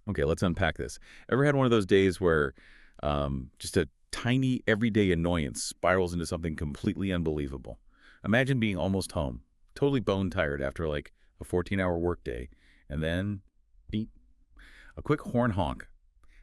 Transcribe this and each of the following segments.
Okay, let's unpack this. Ever had one of those days where just a tiny everyday annoyance spirals into something completely unbelievable? Imagine being almost home, totally bone tired after like a 14-hour workday, and then beep, a quick horn honk.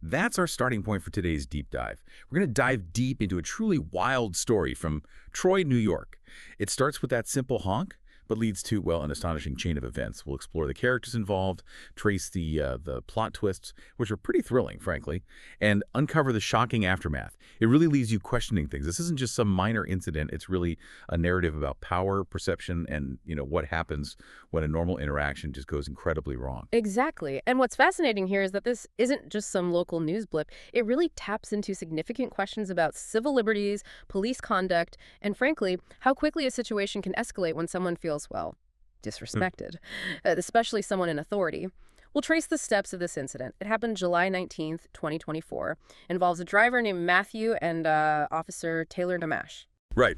That's our starting point for today's deep dive. We're going to dive deep into a truly wild story from Troy, New York. It starts with that simple honk, but leads to, well, an astonishing chain of events. We'll explore the characters involved, trace the plot twists, which are pretty thrilling, frankly, and uncover the shocking aftermath. It really leaves you questioning things. This isn't just some minor incident. It's really a narrative about power, perception, and, what happens when a normal interaction just goes incredibly wrong. Exactly. And what's fascinating here is that this isn't just some local news blip. It really taps into significant questions about civil liberties, police conduct, and frankly, how quickly a situation can escalate when someone feels, well, disrespected, especially someone in authority. We'll trace the steps of this incident. It happened July 19th, 2024. Involves a driver named Matthew and Officer Taylor Gamash. Right.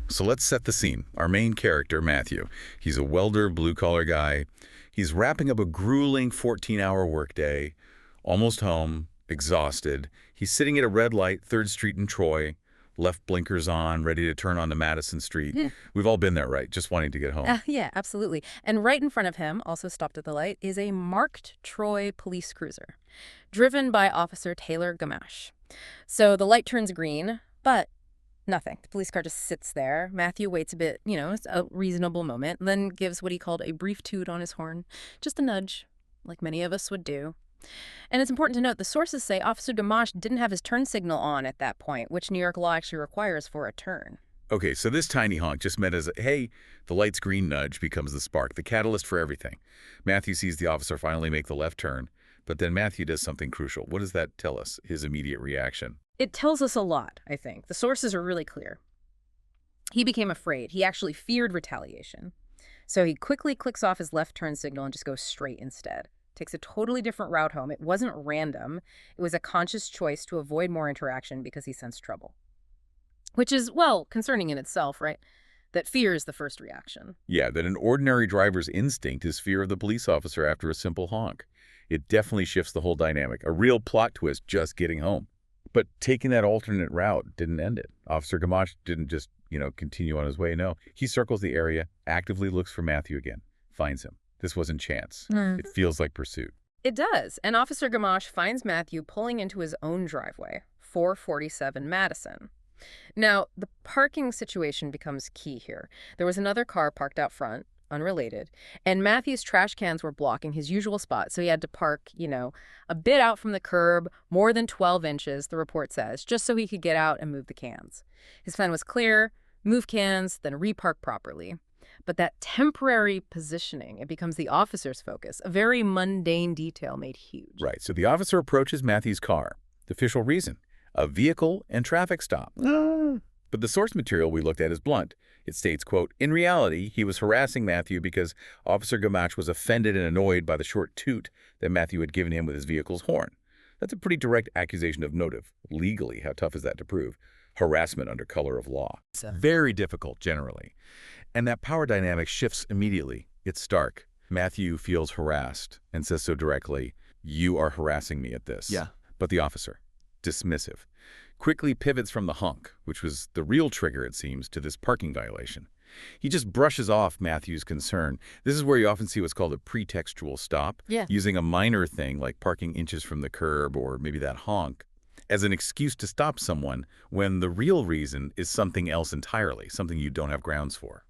So let's set the scene. Our main character, Matthew. He's a welder, blue-collar guy. He's wrapping up a grueling 14-hour workday, almost home, exhausted. He's sitting at a red light, 3rd Street in Troy, left blinkers on, ready to turn onto Madison Street. Yeah. We've all been there, right? Just wanting to get home. Yeah, absolutely. And right in front of him, also stopped at the light, is a marked Troy police cruiser, driven by Officer Taylor Gamash. So the light turns green, but nothing. The police car just sits there. Matthew waits a bit, it's a reasonable moment, then gives what he called a brief toot on his horn. Just a nudge, like many of us would do. And it's important to note the sources say Officer Gamash didn't have his turn signal on at that point, which New York law actually requires for a turn. Okay, so this tiny honk just meant as a, hey, the light's green nudge becomes the spark, the catalyst for everything. Matthew sees the officer finally make the left turn, but then Matthew does something crucial. What does that tell us, his immediate reaction? It tells us a lot, I think. The sources are really clear. He became afraid. He actually feared retaliation. So he quickly clicks off his left turn signal and just goes straight instead. Takes a totally different route home. It wasn't random. It was a conscious choice to avoid more interaction because he sensed trouble. Which is, well, concerning in itself, right? That fear is the first reaction. Yeah, that an ordinary driver's instinct is fear of the police officer after a simple honk. It definitely shifts the whole dynamic. A real plot twist just getting home. But taking that alternate route didn't end it. Officer Gamash didn't just, continue on his way. No, he circles the area, actively looks for Matthew again, finds him. This wasn't chance. It feels like pursuit. It does. And Officer Gamash finds Matthew pulling into his own driveway, 447 Madison. Now, the parking situation becomes key here. There was another car parked out front, unrelated, and Matthew's trash cans were blocking his usual spot, so he had to park, a bit out from the curb, more than 12 inches, the report says, just so he could get out and move the cans. His plan was clear: move cans, then repark properly. But that temporary positioning, it becomes the officer's focus, a very mundane detail made huge. Right, so the officer approaches Matthew's car. The official reason: a vehicle and traffic stop. But the source material we looked at is blunt. It states, quote, in reality, he was harassing Matthew because Officer Gamash was offended and annoyed by the short toot that Matthew had given him with his vehicle's horn. That's a pretty direct accusation of motive. Legally, how tough is that to prove? Harassment under color of law. Very difficult, generally. And that power dynamic shifts immediately. It's stark. Matthew feels harassed and says so directly, you are harassing me at this. Yeah. But the officer, dismissive, quickly pivots from the honk, which was the real trigger, it seems, to this parking violation. He just brushes off Matthew's concern. This is where you often see what's called a pretextual stop, using a minor thing like parking inches from the curb or maybe that honk as an excuse to stop someone when the real reason is something else entirely, something you don't have grounds for.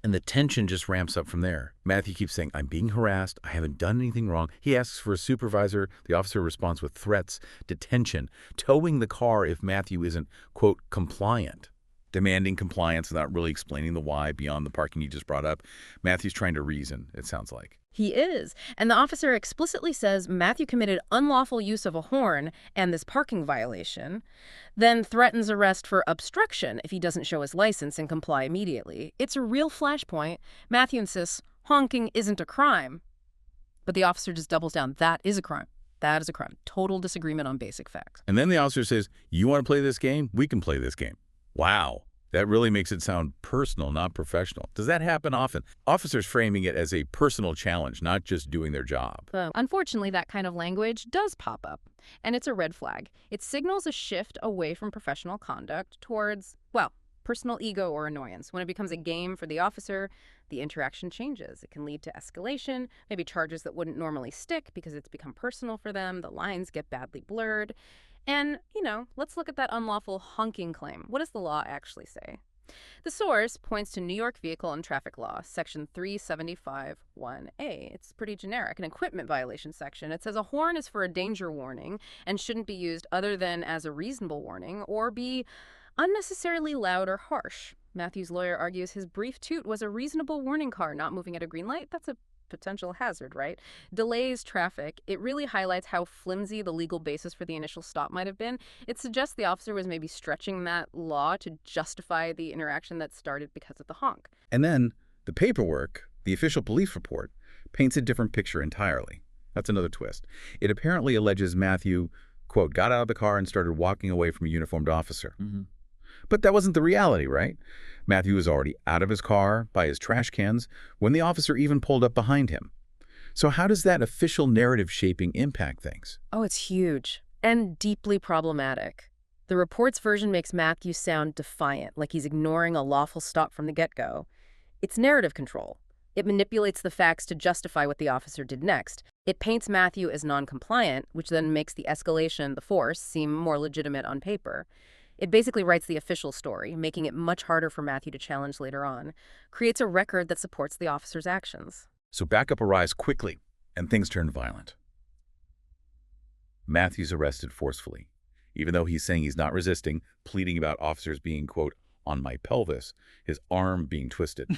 And the tension just ramps up from there. Matthew keeps saying, I'm being harassed. I haven't done anything wrong. He asks for a supervisor. The officer responds with threats, detention, towing the car if Matthew isn't, quote, compliant. Demanding compliance without really explaining the why beyond the parking he just brought up. Matthew's trying to reason, it sounds like. He is. And the officer explicitly says Matthew committed unlawful use of a horn and this parking violation, then threatens arrest for obstruction if he doesn't show his license and comply immediately. It's a real flashpoint. Matthew insists honking isn't a crime. But the officer just doubles down. That is a crime. That is a crime. Total disagreement on basic facts. And then the officer says, you want to play this game? We can play this game. Wow. That really makes it sound personal, not professional. Does that happen often? Officers framing it as a personal challenge, not just doing their job. Unfortunately, that kind of language does pop up, and it's a red flag. It signals a shift away from professional conduct towards, well, personal ego or annoyance. When it becomes a game for the officer, the interaction changes. It can lead to escalation, maybe charges that wouldn't normally stick because it's become personal for them. The lines get badly blurred. And, let's look at that unlawful honking claim. What does the law actually say? The source points to New York Vehicle and Traffic Law, Section 375(1)A. It's pretty generic, an equipment violation section. It says a horn is for a danger warning and shouldn't be used other than as a reasonable warning or be unnecessarily loud or harsh. Matthew's lawyer argues his brief toot was a reasonable warning car not moving at a green light. That's a potential hazard, right? Delays traffic. It really highlights how flimsy the legal basis for the initial stop might have been. It suggests the officer was maybe stretching that law to justify the interaction that started because of the honk. And then the paperwork, the official police report, paints a different picture entirely. That's another twist. It apparently alleges Matthew, quote, got out of the car and started walking away from a uniformed officer. But that wasn't the reality, right? Matthew was already out of his car, by his trash cans, when the officer even pulled up behind him. So how does that official narrative shaping impact things? Oh, it's huge and deeply problematic. The report's version makes Matthew sound defiant, like he's ignoring a lawful stop from the get-go. It's narrative control. It manipulates the facts to justify what the officer did next. It paints Matthew as non-compliant, which then makes the escalation, the force, seem more legitimate on paper. It basically writes the official story, making it much harder for Matthew to challenge later on, creates a record that supports the officer's actions. So backup arrives quickly, and things turn violent. Matthew's arrested forcefully. Even though he's saying he's not resisting, pleading about officers being, quote, on my pelvis, his arm being twisted.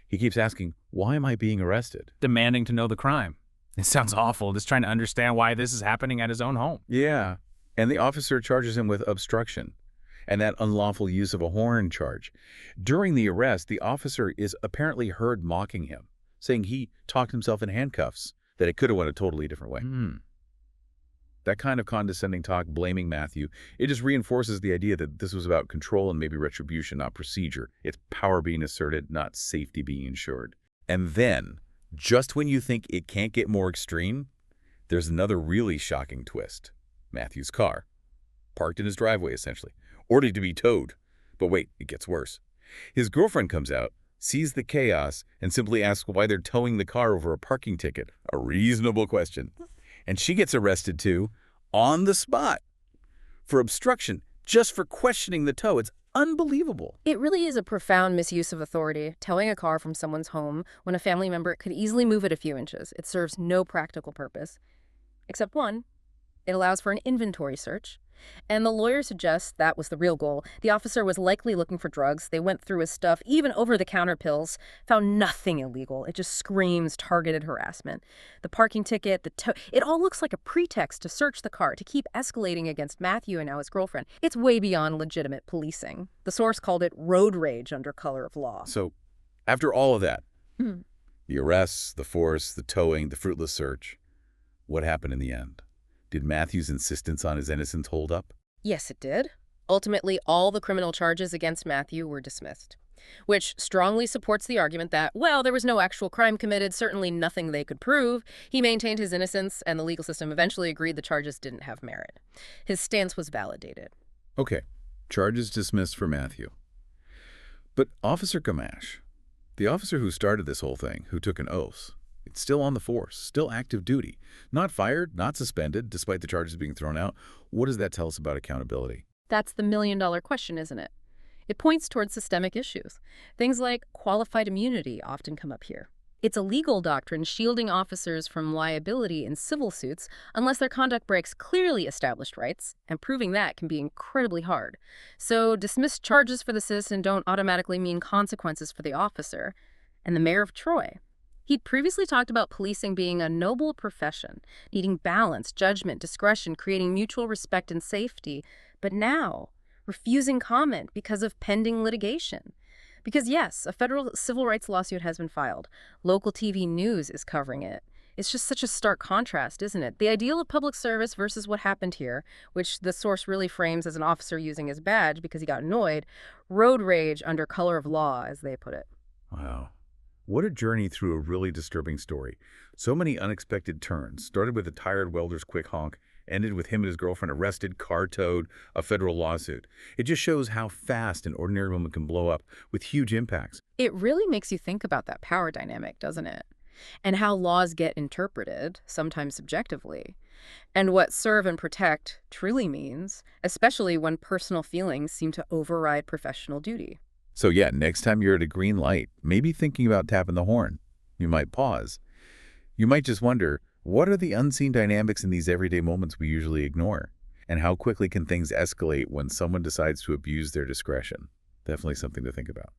He keeps asking, why am I being arrested? Demanding to know the crime. It sounds awful, just trying to understand why this is happening at his own home. Yeah, and the officer charges him with obstruction and that unlawful use of a horn charge. During the arrest, the officer is apparently heard mocking him, saying he talked himself in handcuffs, that it could have went a totally different way. That kind of condescending talk, blaming Matthew, it just reinforces the idea that this was about control and maybe retribution, not procedure. It's power being asserted, not safety being ensured. And then, just when you think it can't get more extreme, there's another really shocking twist. Matthew's car, parked in his driveway essentially, ordered to be towed. But wait, it gets worse. His girlfriend comes out, sees the chaos, and simply asks why they're towing the car over a parking ticket. A reasonable question. And she gets arrested too, on the spot, for obstruction, just for questioning the tow. It's unbelievable. It really is a profound misuse of authority, towing a car from someone's home when a family member could easily move it a few inches. It serves no practical purpose. Except one, it allows for an inventory search. And the lawyer suggests that was the real goal. The officer was likely looking for drugs. They went through his stuff, even over-the-counter pills, found nothing illegal. It just screams targeted harassment. The parking ticket, the tow, it all looks like a pretext to search the car, to keep escalating against Matthew and now his girlfriend. It's way beyond legitimate policing. The source called it road rage under color of law. So, after all of that, the arrests, the force, the towing, the fruitless search, what happened in the end? Did Matthew's insistence on his innocence hold up? Yes, it did. Ultimately, all the criminal charges against Matthew were dismissed, which strongly supports the argument that, well, there was no actual crime committed, certainly nothing they could prove. He maintained his innocence, and the legal system eventually agreed the charges didn't have merit. His stance was validated. Okay, charges dismissed for Matthew. But Officer Gamash, the officer who started this whole thing, who took an oath, it's still on the force, still active duty. Not fired, not suspended, despite the charges being thrown out. What does that tell us about accountability? That's the million-dollar question, isn't it? It points towards systemic issues. Things like qualified immunity often come up here. It's a legal doctrine shielding officers from liability in civil suits unless their conduct breaks clearly established rights, and proving that can be incredibly hard. So dismissed charges for the citizen don't automatically mean consequences for the officer. And the mayor of Troy, he'd previously talked about policing being a noble profession, needing balance, judgment, discretion, creating mutual respect and safety. But now, refusing comment because of pending litigation. Because yes, a federal civil rights lawsuit has been filed. Local TV news is covering it. It's just such a stark contrast, isn't it? The ideal of public service versus what happened here, which the source really frames as an officer using his badge because he got annoyed, road rage under color of law, as they put it. Wow. What a journey through a really disturbing story. So many unexpected turns. Started with a tired welder's quick honk, ended with him and his girlfriend arrested, car towed, a federal lawsuit. It just shows how fast an ordinary moment can blow up with huge impacts. It really makes you think about that power dynamic, doesn't it? And how laws get interpreted, sometimes subjectively, and what serve and protect truly means, especially when personal feelings seem to override professional duty. So yeah, next time you're at a green light, maybe thinking about tapping the horn, you might pause. You might just wonder, what are the unseen dynamics in these everyday moments we usually ignore? And how quickly can things escalate when someone decides to abuse their discretion? Definitely something to think about.